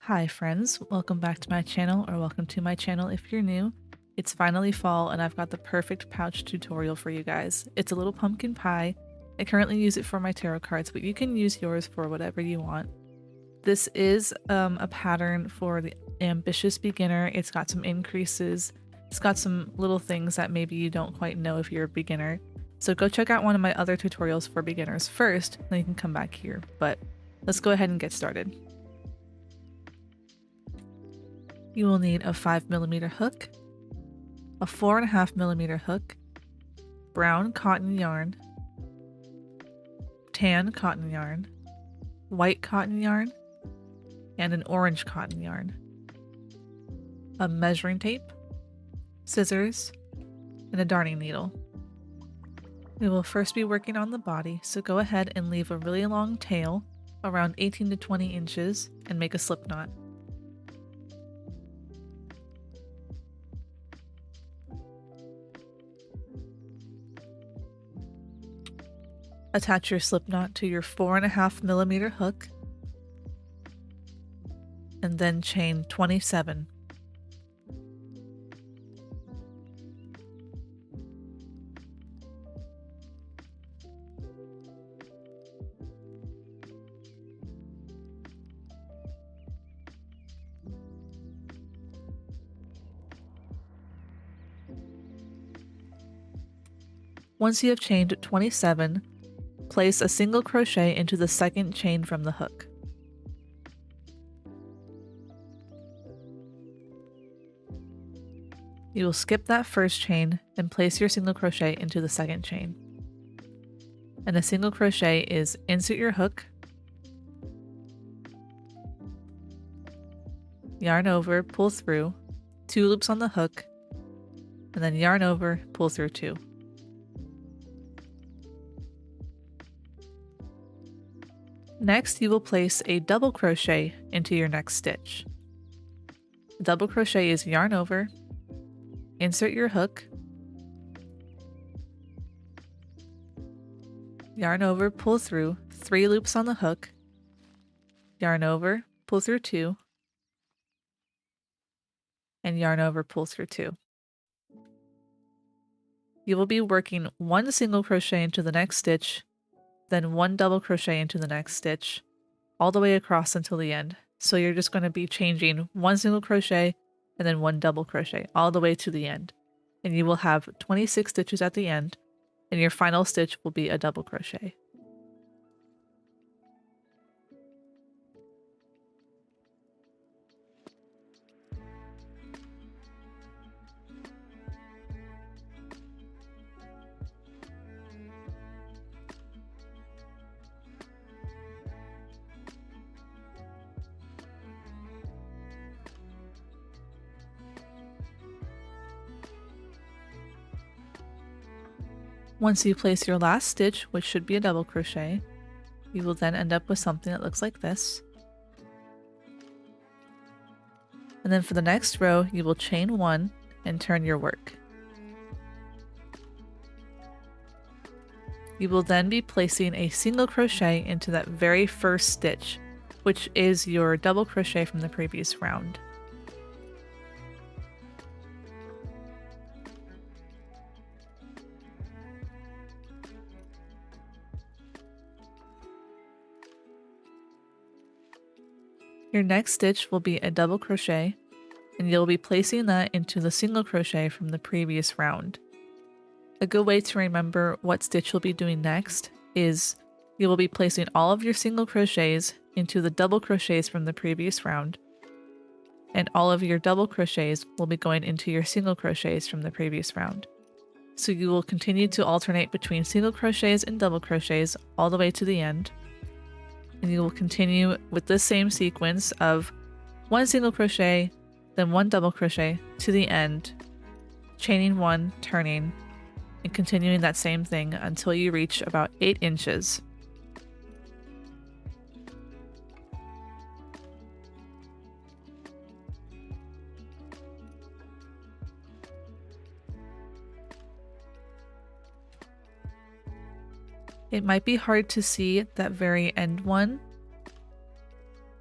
Hi friends, welcome back to my channel, or welcome to my channel if you're new. It's finally fall and I've got the perfect pouch tutorial for you guys. It's a little pumpkin pie. I currently use it for my tarot cards, but you can use yours for whatever you want. This is a pattern for the ambitious beginner. It's got some increases. It's got some little things that maybe you don't quite know if you're a beginner. So go check out one of my other tutorials for beginners first, then you can come back here. But let's go ahead and get started. You will need a 5mm hook, a 4.5mm hook, brown cotton yarn, tan cotton yarn, white cotton yarn, and an orange cotton yarn, a measuring tape, scissors, and a darning needle. We will first be working on the body, so go ahead and leave a really long tail, around 18 to 20 inches, and make a slip knot. Attach your slip knot to your 4.5mm hook, and then chain 27. Once you have chained 27, place a single crochet into the second chain from the hook. You will skip that first chain and place your single crochet into the second chain. And a single crochet is insert your hook, yarn over, pull through, 2 loops on the hook, and then yarn over, pull through 2. Next, you will place a double crochet into your next stitch. The double crochet is yarn over, insert your hook, yarn over, pull through, 3 loops on the hook, yarn over, pull through 2, and yarn over, pull through 2. You will be working 1 single crochet into the next stitch, then 1 double crochet into the next stitch, all the way across until the end. So you're just going to be changing 1 single crochet and then 1 double crochet all the way to the end. And you will have 26 stitches at the end, and your final stitch will be a double crochet. Once you place your last stitch, which should be a double crochet, you will then end up with something that looks like this. And then for the next row, you will chain 1 and turn your work. You will then be placing a single crochet into that very first stitch, which is your double crochet from the previous round. Your next stitch will be a double crochet, and you'll be placing that into the single crochet from the previous round. A good way to remember what stitch you'll be doing next is you will be placing all of your single crochets into the double crochets from the previous round, and all of your double crochets will be going into your single crochets from the previous round. So you will continue to alternate between single crochets and double crochets all the way to the end. And you will continue with this same sequence of 1 single crochet, then 1 double crochet to the end, chaining 1, turning, and continuing that same thing until you reach about 8 inches. It might be hard to see that very end one,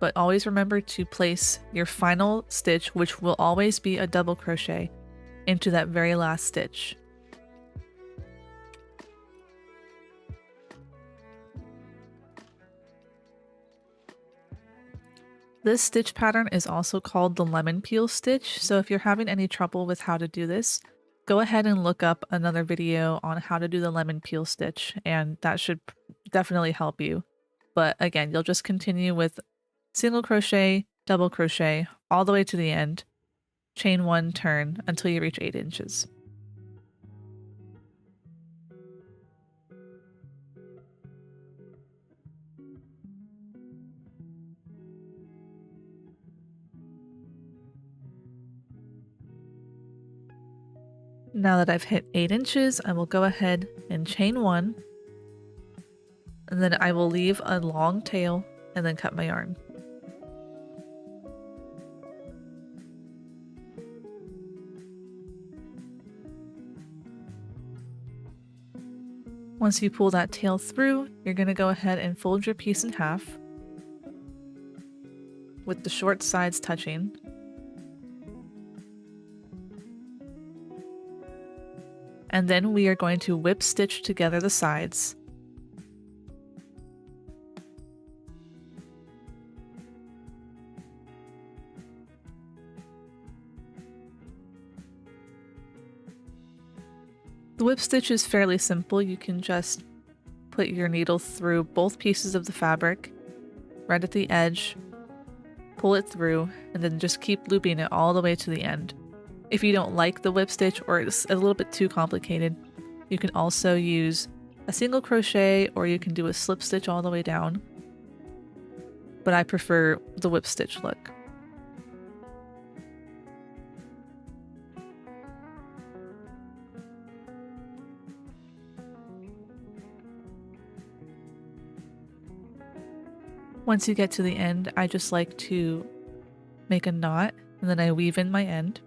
but always remember to place your final stitch, which will always be a double crochet, into that very last stitch. This stitch pattern is also called the lemon peel stitch, so if you're having any trouble with how to do this, go ahead and look up another video on how to do the lemon peel stitch, and that should definitely help you. But again, you'll just continue with single crochet, double crochet, all the way to the end, chain 1, turn until you reach 8 inches. Now that I've hit 8 inches, I will go ahead and chain 1, and then I will leave a long tail and then cut my yarn. Once you pull that tail through, you're going to go ahead and fold your piece in half with the short sides touching. And then we are going to whip stitch together the sides. The whip stitch is fairly simple. You can just put your needle through both pieces of the fabric, right at the edge, pull it through, and then just keep looping it all the way to the end. If you don't like the whip stitch or it's a little bit too complicated, you can also use a single crochet or you can do a slip stitch all the way down. But I prefer the whip stitch look. Once you get to the end, I just like to make a knot and then I weave in my end.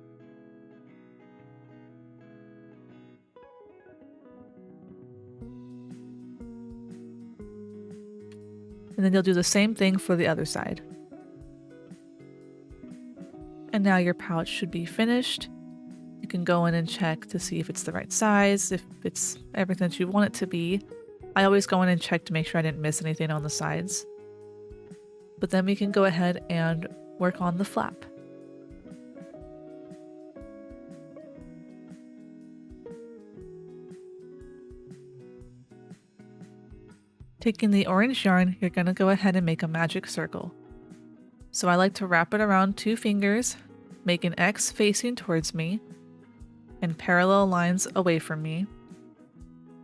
And then you'll do the same thing for the other side. And now your pouch should be finished. You can go in and check to see if it's the right size, if it's everything that you want it to be. I always go in and check to make sure I didn't miss anything on the sides. But then we can go ahead and work on the flap. Taking the orange yarn, you're going to go ahead and make a magic circle. So I like to wrap it around 2 fingers, make an X facing towards me, and parallel lines away from me.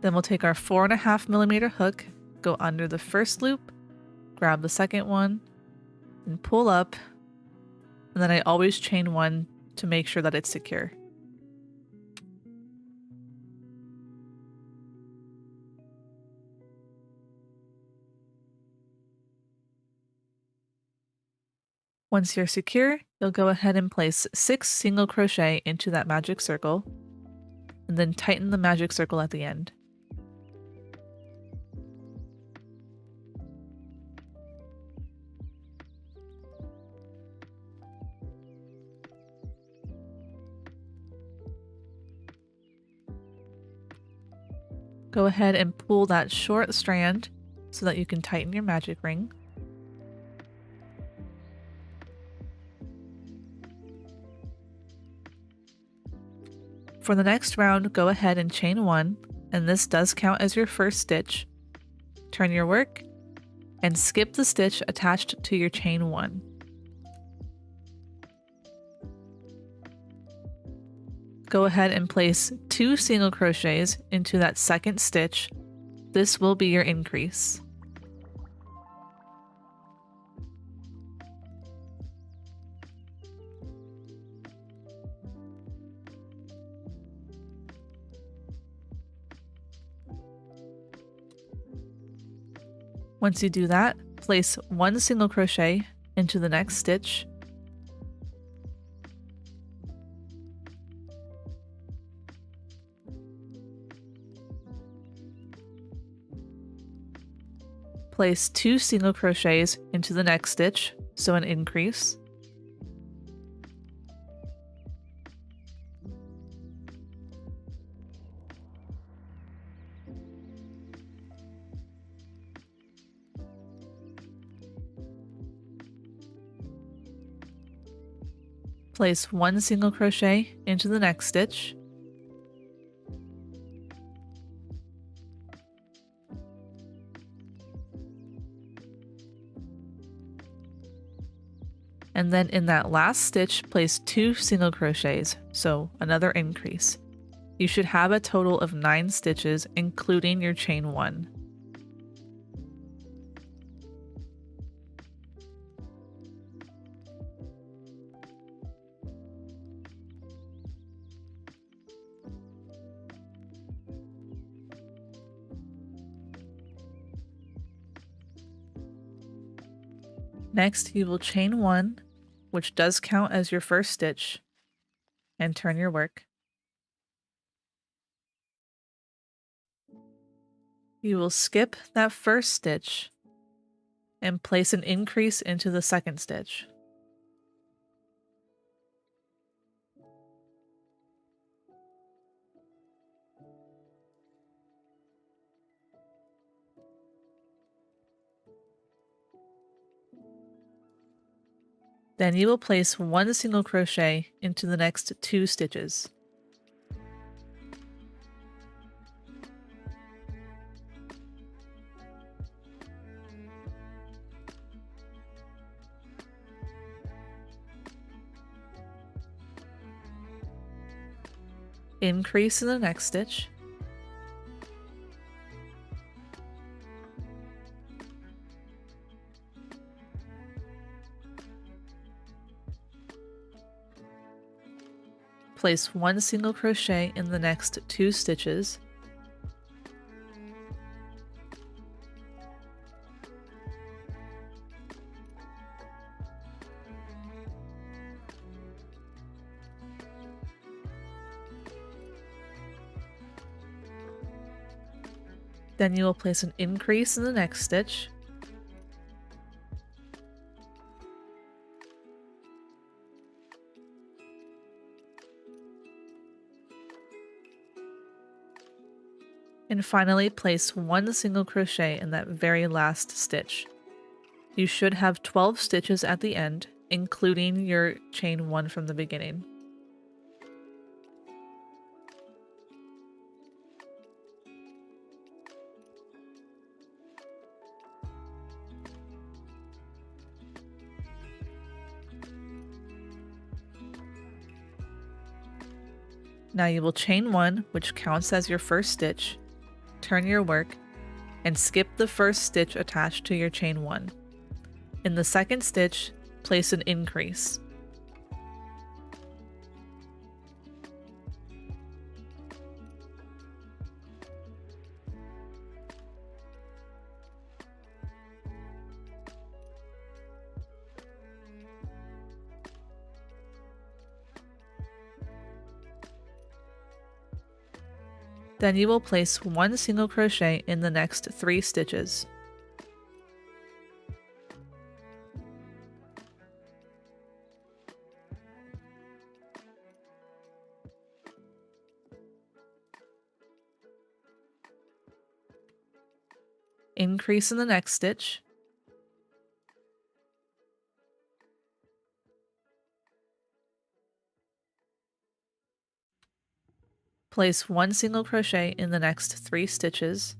Then we'll take our 4.5mm hook, go under the first loop, grab the second one, and pull up, and then I always chain 1 to make sure that it's secure. Once you're secure, you'll go ahead and place 6 single crochet into that magic circle, and then tighten the magic circle at the end. Go ahead and pull that short strand so that you can tighten your magic ring. For the next round, go ahead and chain 1, and this does count as your first stitch. Turn your work and skip the stitch attached to your chain 1. Go ahead and place 2 single crochets into that second stitch. This will be your increase. Once you do that, place 1 single crochet into the next stitch. Place 2 single crochets into the next stitch, so an increase. Place 1 single crochet into the next stitch. And then in that last stitch, place 2 single crochets, so another increase. You should have a total of 9 stitches, including your chain 1. Next, you will chain 1, which does count as your first stitch, and turn your work. You will skip that first stitch and place an increase into the second stitch. Then you will place 1 single crochet into the next 2 stitches. Increase in the next stitch. Place 1 single crochet in the next 2 stitches. Then you will place an increase in the next stitch. And finally place 1 single crochet in that very last stitch. You should have 12 stitches at the end, including your chain 1 from the beginning. Now you will chain 1, which counts as your first stitch, turn your work, and skip the first stitch attached to your chain 1. In the second stitch, place an increase. Then you will place 1 single crochet in the next 3 stitches. Increase in the next stitch. Place 1 single crochet in the next 3 stitches.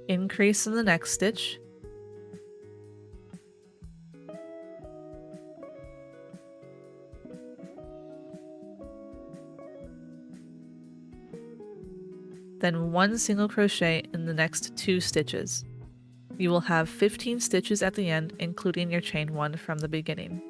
Increase in the next stitch. Then 1 single crochet in the next 2 stitches. You will have 15 stitches at the end, including your chain 1 from the beginning.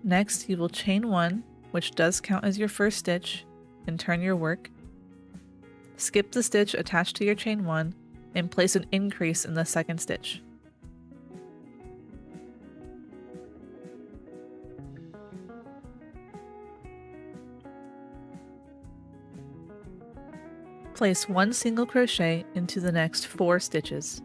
Next, you will chain 1, which does count as your first stitch, and turn your work. Skip the stitch attached to your chain 1 and place an increase in the second stitch. Place 1 single crochet into the next 4 stitches.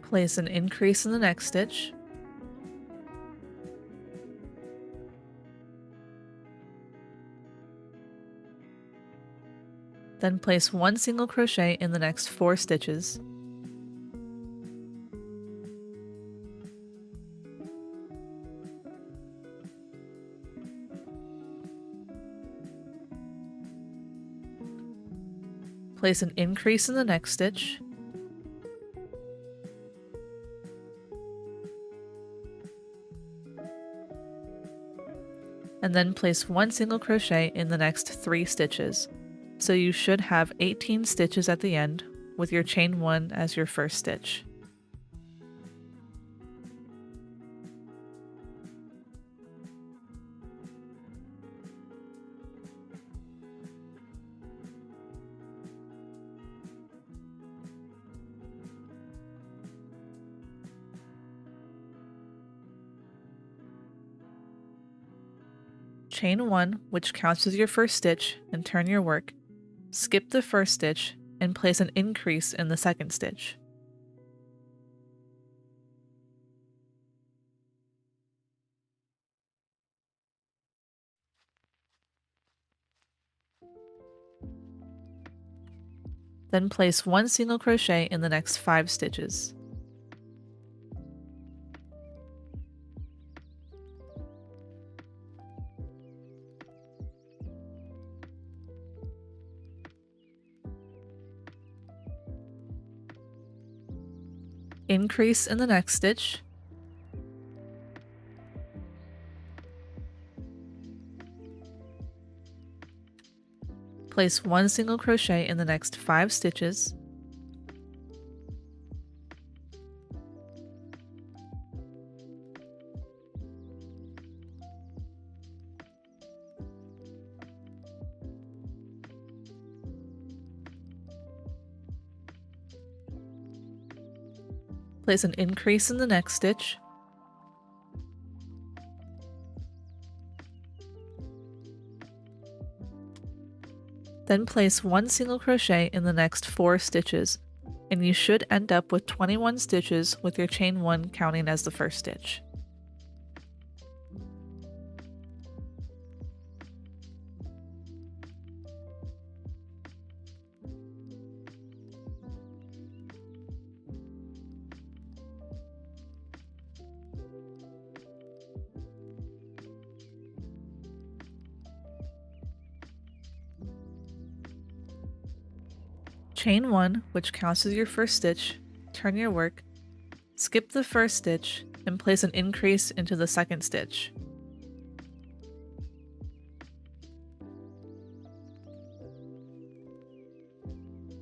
Place an increase in the next stitch. Then place 1 single crochet in the next 4 stitches. Place an increase in the next stitch. And then place 1 single crochet in the next 3 stitches. So you should have 18 stitches at the end, with your chain 1 as your first stitch. Chain 1, which counts as your first stitch, and turn your work. Skip the first stitch and place an increase in the second stitch. Then place 1 single crochet in the next 5 stitches. Increase in the next stitch. Place 1 single crochet in the next 5 stitches. Place an increase in the next stitch. Then place 1 single crochet in the next 4 stitches, and you should end up with 21 stitches with your chain 1 counting as the first stitch. Chain 1, which counts as your first stitch, turn your work, skip the first stitch, and place an increase into the second stitch.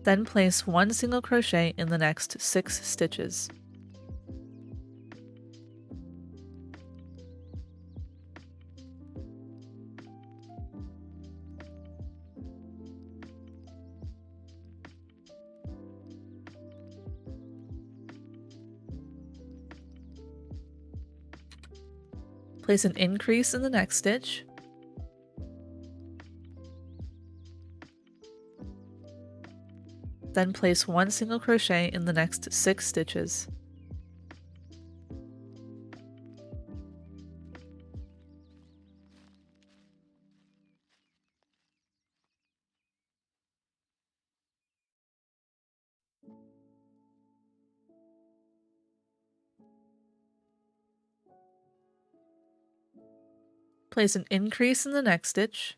Then place 1 single crochet in the next 6 stitches. Place an increase in the next stitch. Then place 1 single crochet in the next 6 stitches. Place an increase in the next stitch.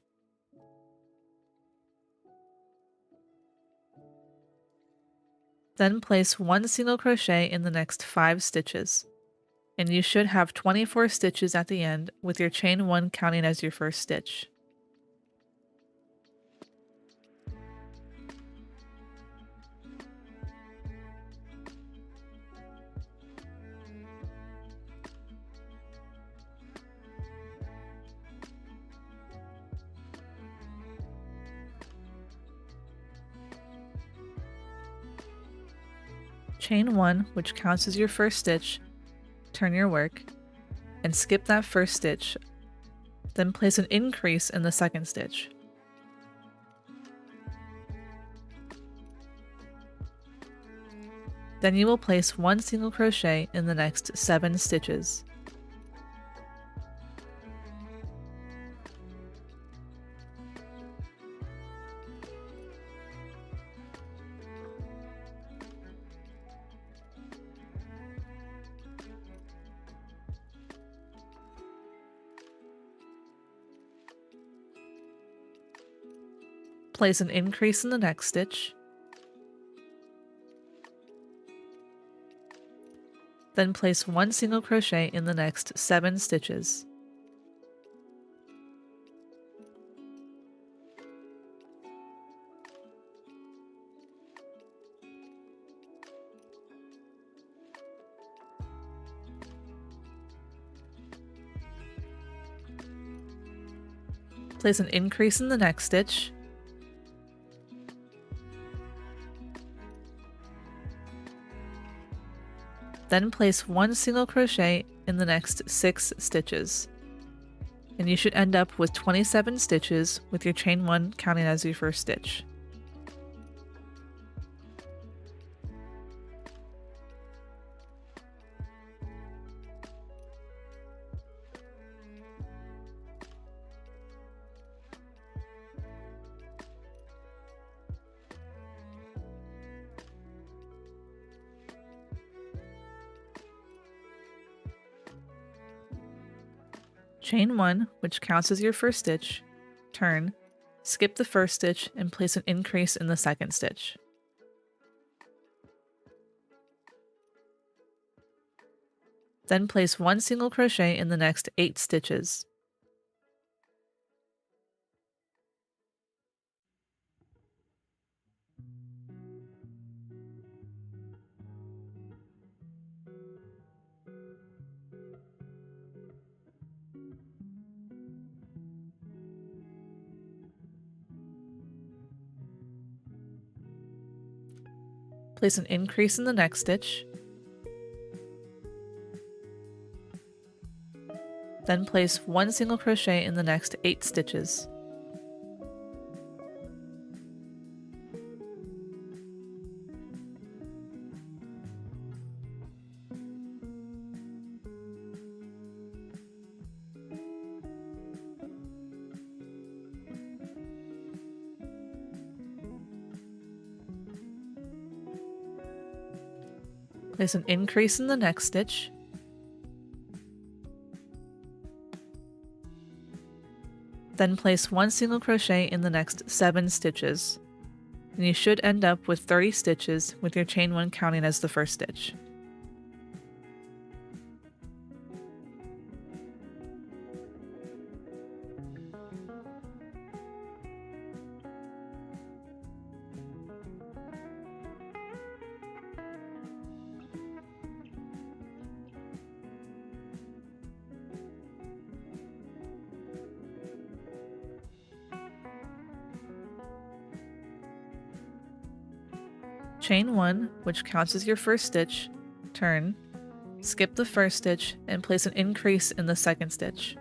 Then place 1 single crochet in the next 5 stitches. and you should have 24 stitches at the end with your chain 1 counting as your first stitch. Chain 1, which counts as your first stitch, turn your work, and skip that first stitch, then place an increase in the second stitch. Then you will place 1 single crochet in the next 7 stitches. Place an increase in the next stitch, then place 1 single crochet in the next 7 stitches. Place an increase in the next stitch, then place 1 single crochet in the next 6 stitches, and you should end up with 27 stitches with your chain 1 counting as your first stitch. Chain 1, which counts as your first stitch, turn, skip the first stitch, and place an increase in the second stitch. Then place 1 single crochet in the next 8 stitches. Place an increase in the next stitch, then place 1 single crochet in the next 8 stitches. Place an increase in the next stitch, then place 1 single crochet in the next 7 stitches, and you should end up with 30 stitches with your chain 1 counting as the first stitch. Chain 1, which counts as your first stitch, turn, skip the first stitch, and place an increase in the second stitch.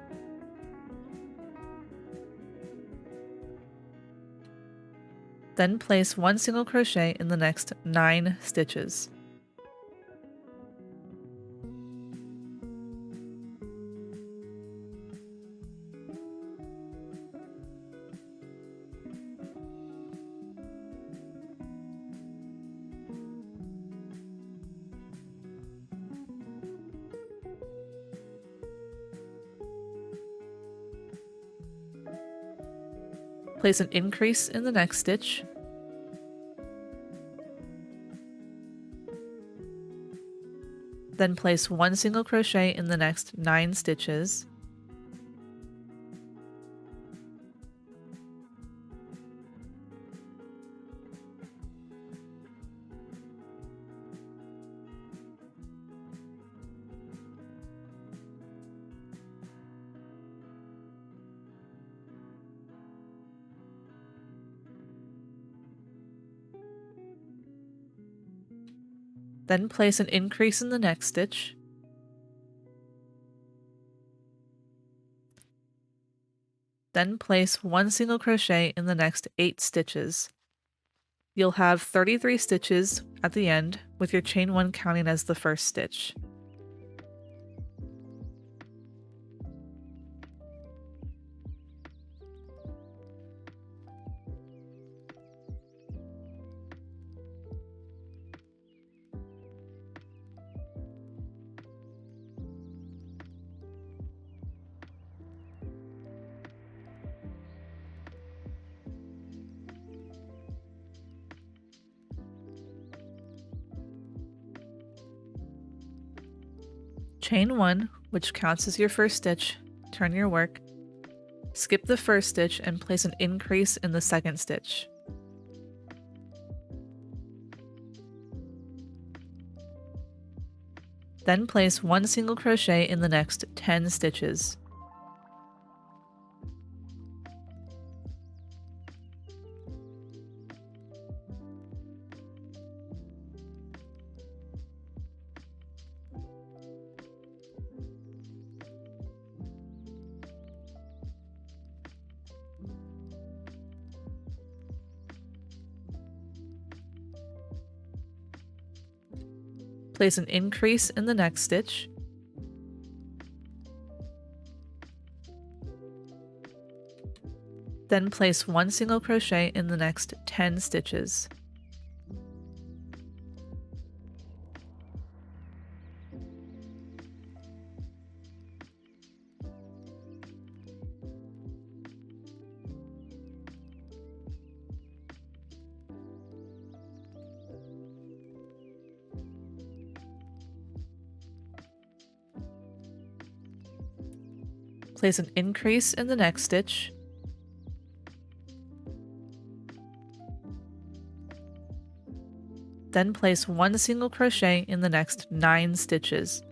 Then place 1 single crochet in the next 9 stitches. Place an increase in the next stitch, Then place 1 single crochet in the next 9 stitches. Then place an increase in the next stitch. Then place 1 single crochet in the next 8 stitches. You'll have 33 stitches at the end, with your chain 1 counting as the first stitch. Chain 1, which counts as your first stitch, turn your work, skip the first stitch and place an increase in the second stitch. Then place 1 single crochet in the next 10 stitches. Place an increase in the next stitch. Then place 1 single crochet in the next 10 stitches. Place an increase in the next stitch. Then place 1 single crochet in the next 9 stitches,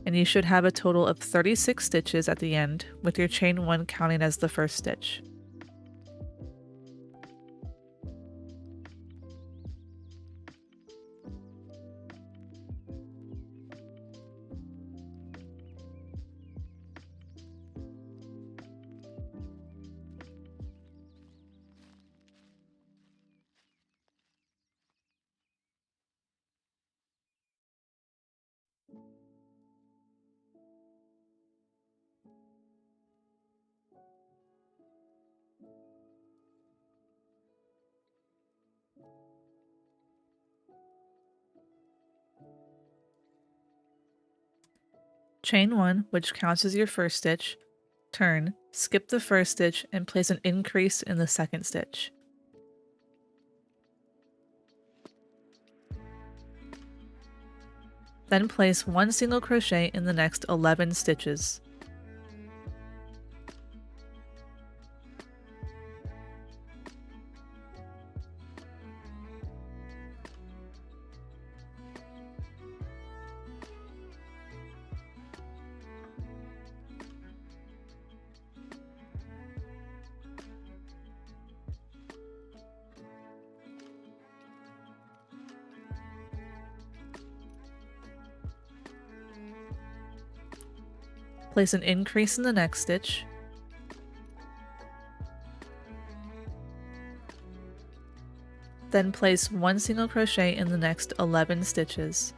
and you should have a total of 36 stitches at the end, with your chain 1 counting as the first stitch. Chain 1, which counts as your first stitch, turn, skip the first stitch, and place an increase in the second stitch. Then place 1 single crochet in the next 11 stitches. Place an increase in the next stitch. Then place 1 single crochet in the next 11 stitches.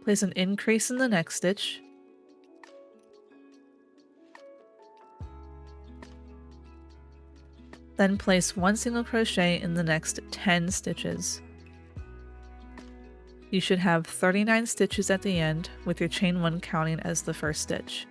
Place an increase in the next stitch. Then place 1 single crochet in the next 10 stitches. You should have 39 stitches at the end, with your chain 1 counting as the first stitch.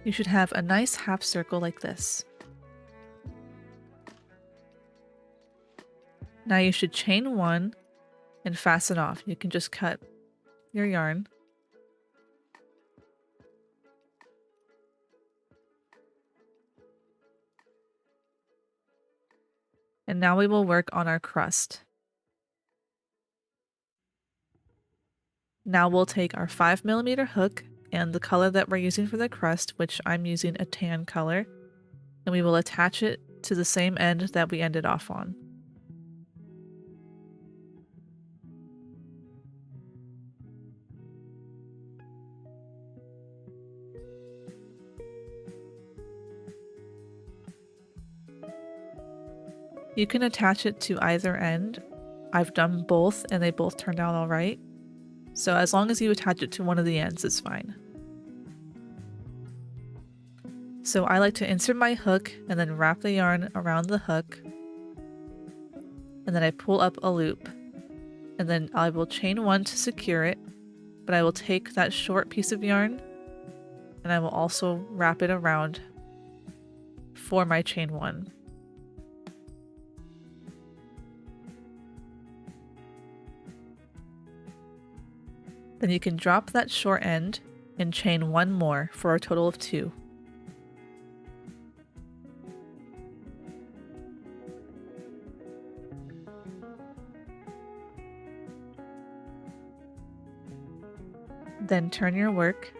You should have a nice half circle like this. Now you should chain 1 and fasten off. You can just cut your yarn. And now we will work on our crust. Now we'll take our 5mm hook and the color that we're using for the crust, which I'm using a tan color, and we will attach it to the same end that we ended off on. You can attach it to either end. I've done both and they both turned out alright. So as long as you attach it to one of the ends, it's fine. So I like to insert my hook and then wrap the yarn around the hook. And then I pull up a loop. And then I will chain 1 to secure it, but I will take that short piece of yarn and I will also wrap it around for my chain 1. Then you can drop that short end and chain 1 more for a total of 2. Then turn your work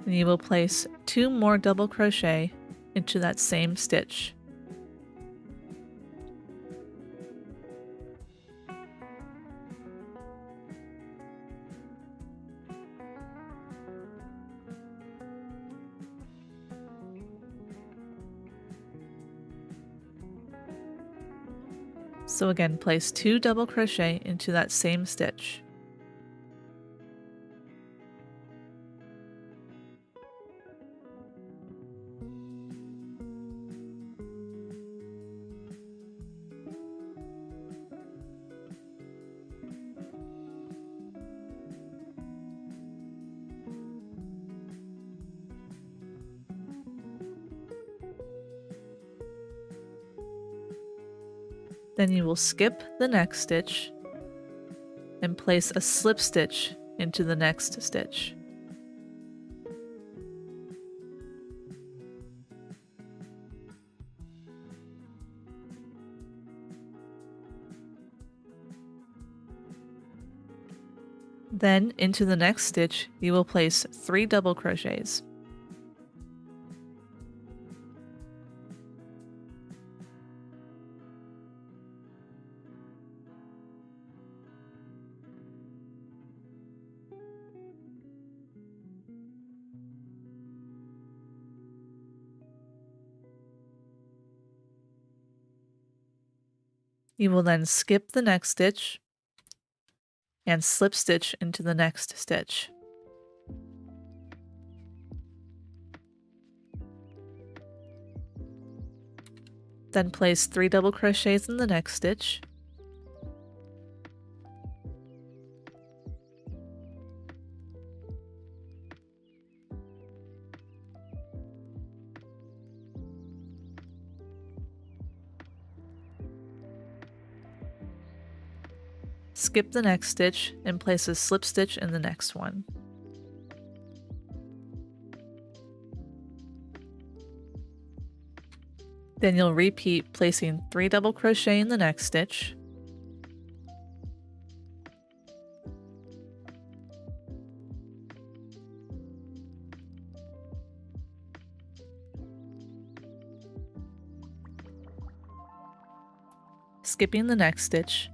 and you will place 2 more double crochet into that same stitch. So again, place 2 double crochet into that same stitch. Then you will skip the next stitch and place a slip stitch into the next stitch. Then into the next stitch, you will place 3 double crochets. You will then skip the next stitch and slip stitch into the next stitch. Then place 3 double crochets in the next stitch. Skip the next stitch and place a slip stitch in the next one. Then you'll repeat, placing 3 double crochet in the next stitch. skipping the next stitch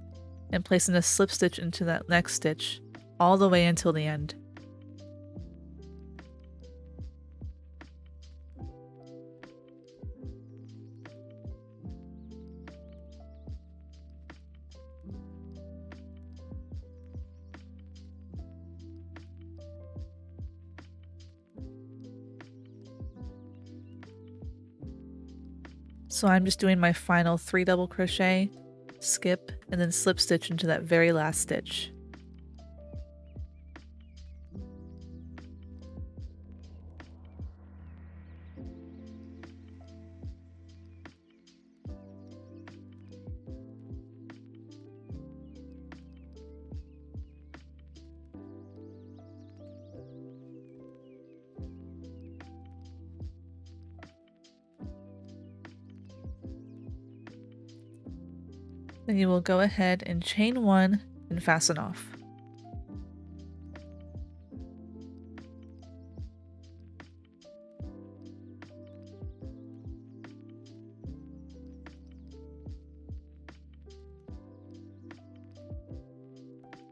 and placing a slip stitch into that next stitch all the way until the end. So I'm just doing my final 3 double crochet, skip, and then slip stitch into that very last stitch. Then you will go ahead and chain 1 and fasten off.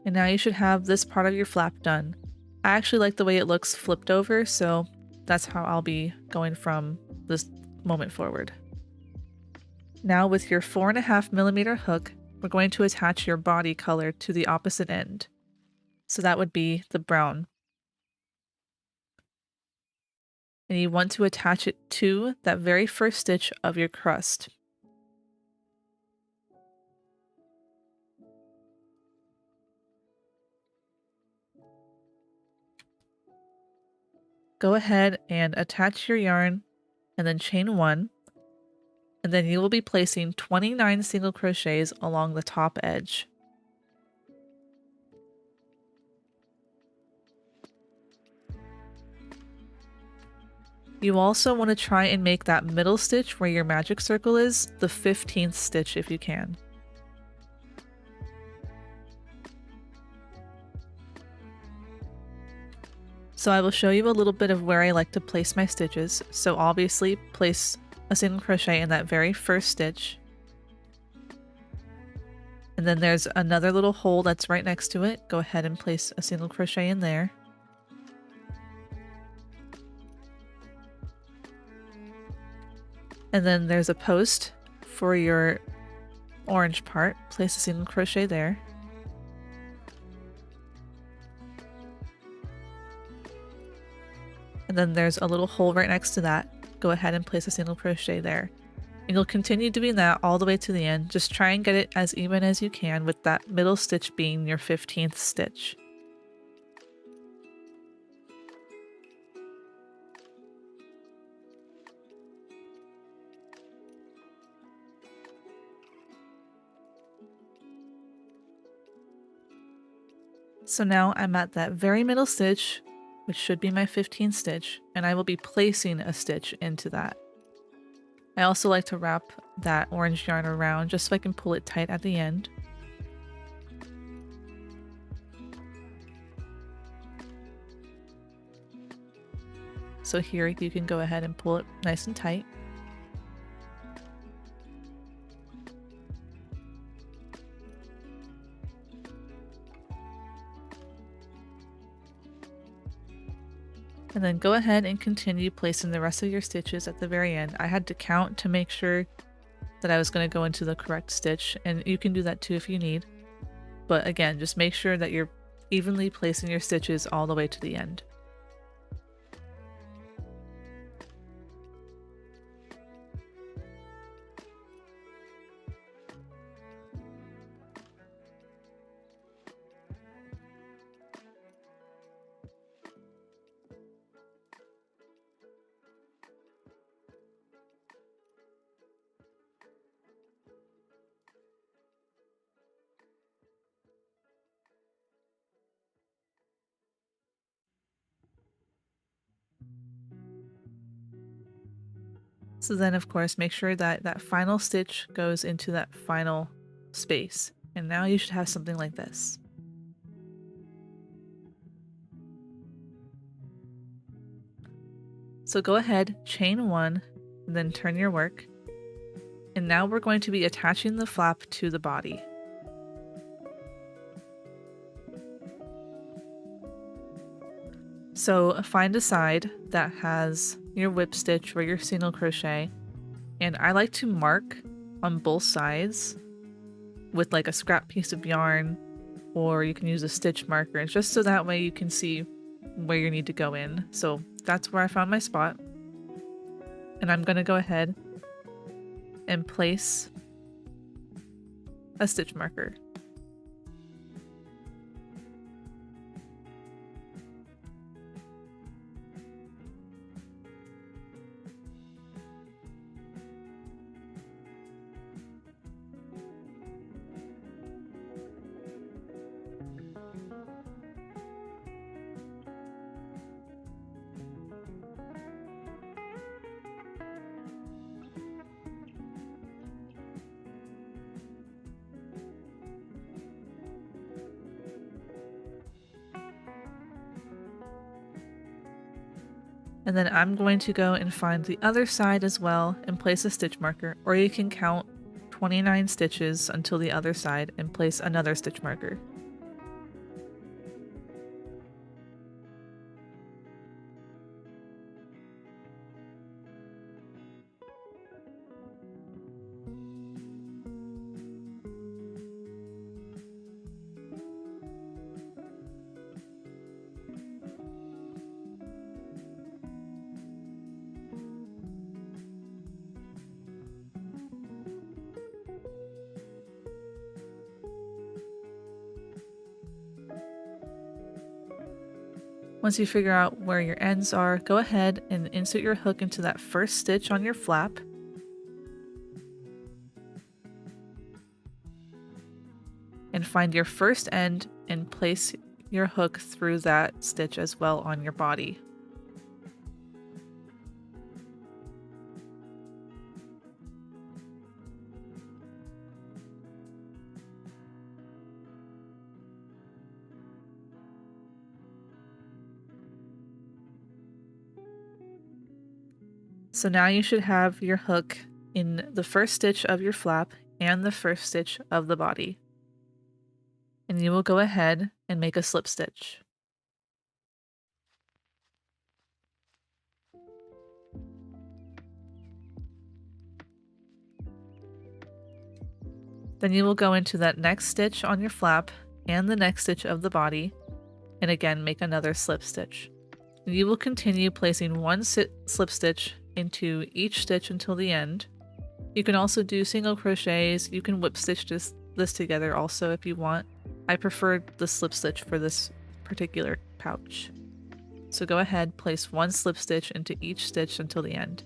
And now you should have this part of your flap done. I actually like the way it looks flipped over, so that's how I'll be going from this moment forward. Now with your 4.5mm hook, we're going to attach your body color to the opposite end. So that would be the brown. And you want to attach it to that very first stitch of your crust. Go ahead and attach your yarn and then chain 1. And then you will be placing 29 single crochets along the top edge. You also want to try and make that middle stitch where your magic circle is the 15th stitch if you can. So I will show you a little bit of where I like to place my stitches. So obviously place a single crochet in that very first stitch. And then there's another little hole that's right next to it. Go ahead and place a single crochet in there. And then there's a post for your orange part. Place a single crochet there. And then there's a little hole right next to that. Go ahead and place a single crochet there. And you'll continue doing that all the way to the end. Just try and get it as even as you can, with that middle stitch being your 15th stitch. So now I'm at that very middle stitch, which should be my 15th stitch, and I will be placing a stitch into that. I also like to wrap that orange yarn around just so I can pull it tight at the end. So here you can go ahead and pull it nice and tight. And then go ahead and continue placing the rest of your stitches at the very end. I had to count to make sure that I was going to go into the correct stitch, and you can do that too if you need. But again, just make sure that you're evenly placing your stitches all the way to the end. So then of course make sure that that final stitch goes into that final space. And now you should have something like this. So go ahead, chain 1, and then turn your work. And now we're going to be attaching the flap to the body. So find a side that has your whip stitch or your single crochet, and I like to mark on both sides with like a scrap piece of yarn, or you can use a stitch marker just so that way you can see where you need to go in. So that's where I found my spot, and I'm going to go ahead and place a stitch marker. And then I'm going to go and find the other side as well and place a stitch marker, or you can count 29 stitches until the other side and place another stitch marker. Once you figure out where your ends are, go ahead and insert your hook into that first stitch on your flap. And find your first end and place your hook through that stitch as well on your body. So now you should have your hook in the first stitch of your flap and the first stitch of the body. And you will go ahead and make a slip stitch. Then you will go into that next stitch on your flap and the next stitch of the body, and again make another slip stitch. And you will continue placing one slip stitch into each stitch until the end. You can also do single crochets. You can whip stitch this together also if you want. I prefer the slip stitch for this particular pouch. So go ahead, place one slip stitch into each stitch until the end.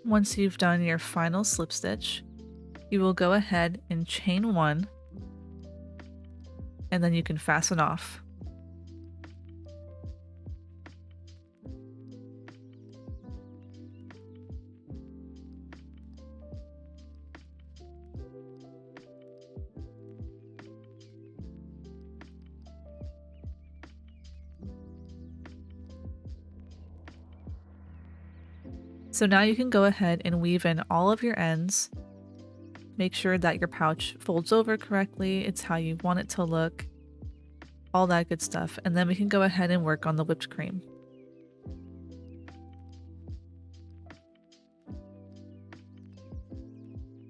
Once you've done your final slip stitch, you will go ahead and chain one, and then you can fasten off. So now you can go ahead and weave in all of your ends. Make sure that your pouch folds over correctly. It's how you want it to look. All that good stuff. And then we can go ahead and work on the whipped cream.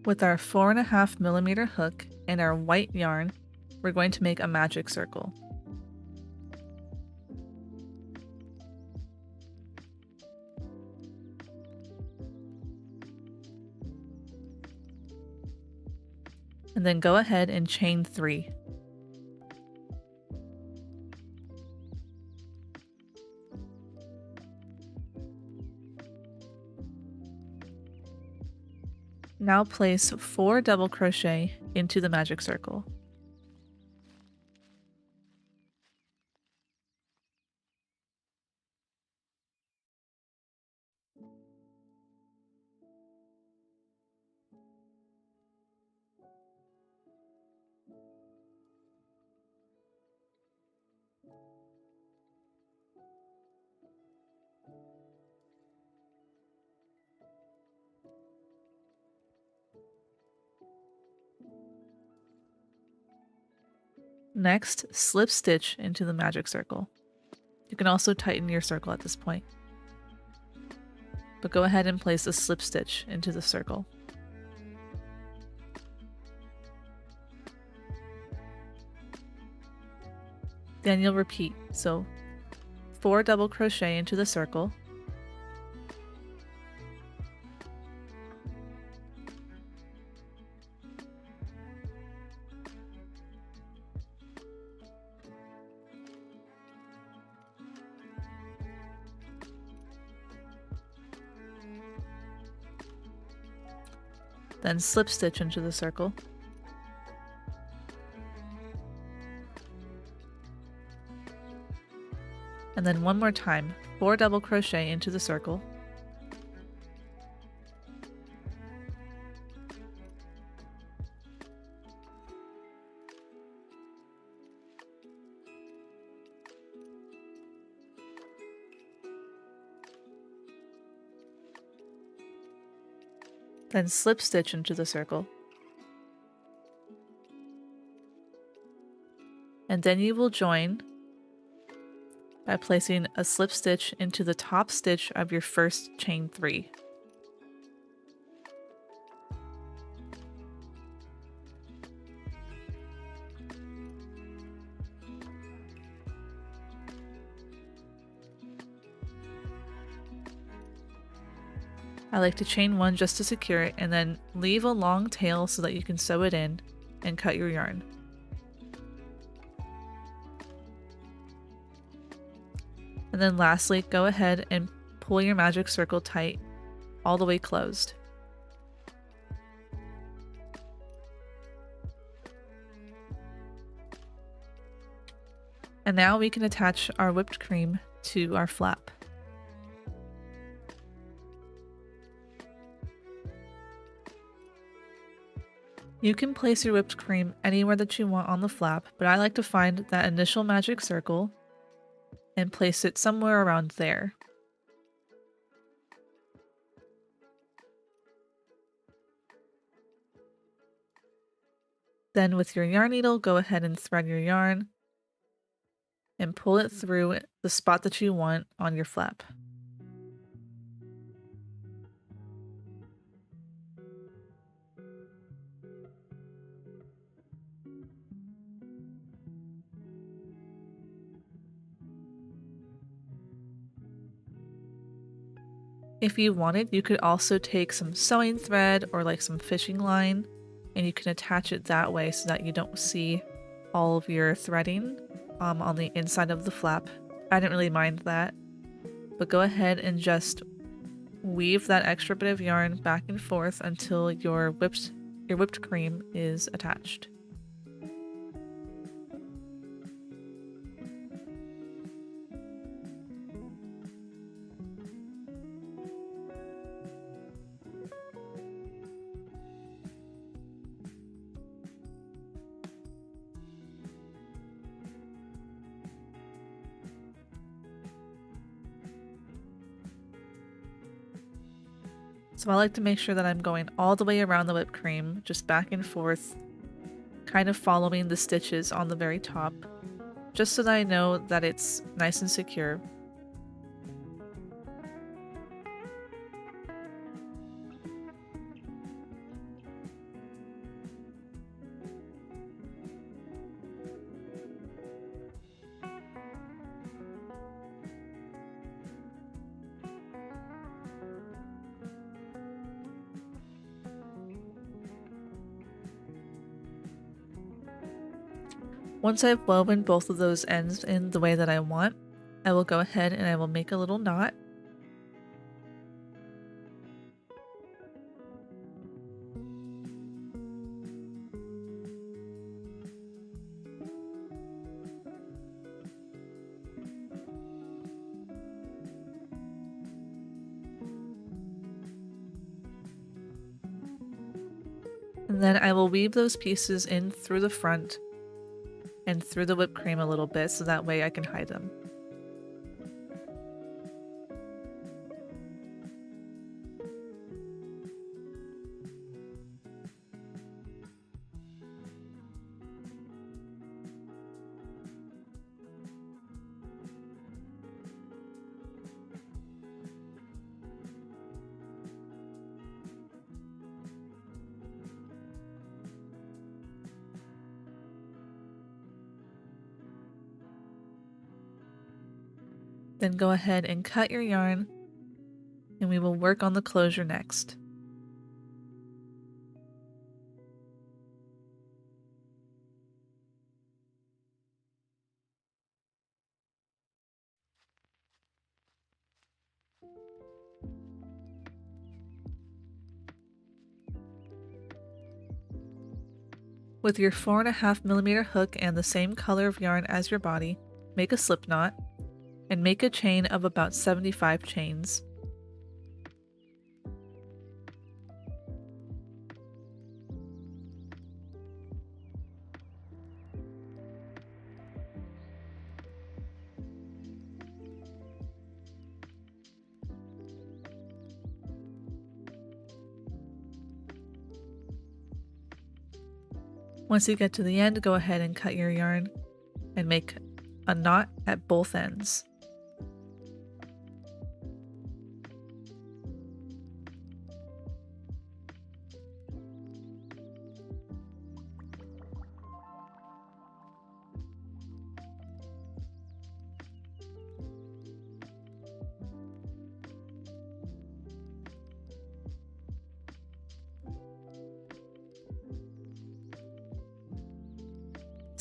With our 4.5mm hook and our white yarn, we're going to make a magic circle. And then go ahead and chain 3. Now place 4 double crochet into the magic circle. Next, slip stitch into the magic circle. You can also tighten your circle at this point, but go ahead and place a slip stitch into the circle. Then you'll repeat, so 4 double crochet into the circle, then slip stitch into the circle, and then one more time, 4 double crochet into the circle, then slip stitch into the circle, and then you will join by placing a slip stitch into the top stitch of your first chain 3. I like to chain 1 just to secure it and then leave a long tail so that you can sew it in and cut your yarn. And then lastly, go ahead and pull your magic circle tight all the way closed. And now we can attach our whipped cream to our flap. You can place your whipped cream anywhere that you want on the flap, but I like to find that initial magic circle and place it somewhere around there. Then with your yarn needle, go ahead and thread your yarn and pull it through the spot that you want on your flap. If you wanted, you could also take some sewing thread or like some fishing line, and you can attach it that way so that you don't see all of your threading on the inside of the flap. I didn't really mind that, but go ahead and just weave that extra bit of yarn back and forth until your whipped cream is attached. So I like to make sure that I'm going all the way around the whipped cream, just back and forth, kind of following the stitches on the very top, just so that I know that it's nice and secure. Once I've woven both of those ends in the way that I want, I will go ahead and I will make a little knot. And then I will weave those pieces in through the front and through the whipped cream a little bit so that way I can hide them. Then go ahead and cut your yarn, and we will work on the closure next. With your 4.5mm hook and the same color of yarn as your body, make a slip knot and make a chain of about 75 chains. Once you get to the end, go ahead and cut your yarn and make a knot at both ends.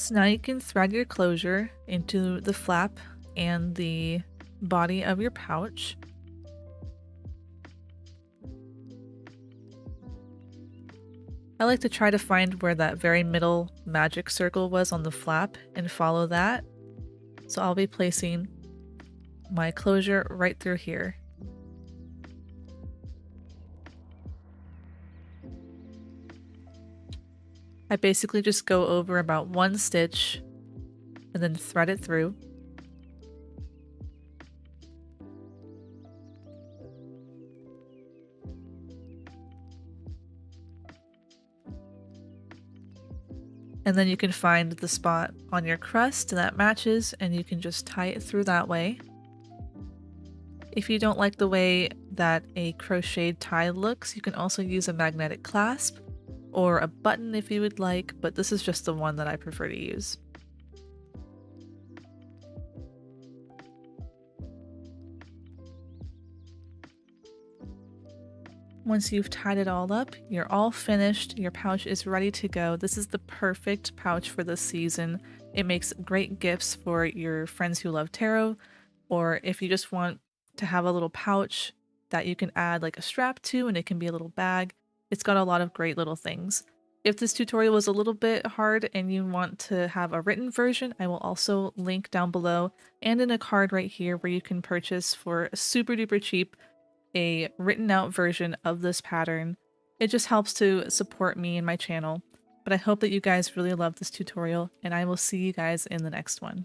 So now you can thread your closure into the flap and the body of your pouch. I like to try to find where that very middle magic circle was on the flap and follow that. So I'll be placing my closure right through here. I basically just go over about one stitch and then thread it through. And then you can find the spot on your crust that matches and you can just tie it through that way. If you don't like the way that a crocheted tie looks, you can also use a magnetic clasp or a button if you would like, but this is just the one that I prefer to use. Once you've tied it all up, you're all finished. Your pouch is ready to go. This is the perfect pouch for this season. It makes great gifts for your friends who love tarot, or if you just want to have a little pouch that you can add like a strap to and it can be a little bag. It's got a lot of great little things. If this tutorial was a little bit hard and you want to have a written version, I will also link down below and in a card right here where you can purchase for super duper cheap a written out version of this pattern. It just helps to support me and my channel. But I hope that you guys really love this tutorial and I will see you guys in the next one.